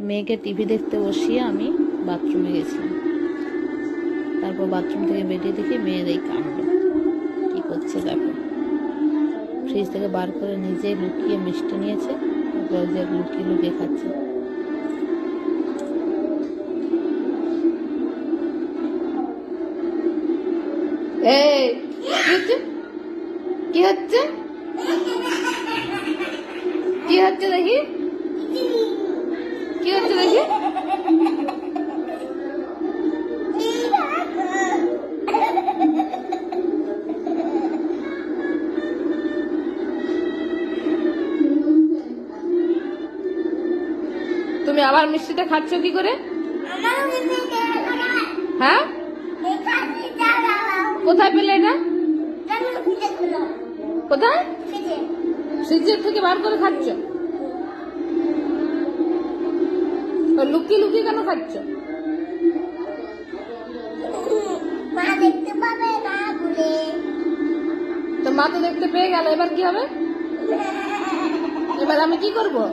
মেয়েকে টিভি দেখতে বসিয়ে আমি বাথরুমে গেছিলাম। তারপর বাথরুম থেকে বেরিয়ে দেখি মেয়ের এই কাণ্ড। কী করছে দেখো, ফ্রিজ থেকে বার করে নিজেই লুকিয়ে মিষ্টি নিয়েছে, তারপর যে লুকিয়ে লুকিয়ে খাচ্ছে। এই কি হচ্ছে, কি হচ্ছে দেখি, কি হচ্ছে দেখি। তুমি আবার মিষ্টিটা খাচ্ছ কি করে? হ্যাঁ, কোথায় পেলে এটা? কোথায়? ফ্রিজের থেকে বার করে খাচ্ছ? লুকিয়ে লুকিয়ে কেন খাচ্ছ? তো মা তো দেখতে পেয়ে গেল, এবার কি হবে? এবার আমি কি করবো?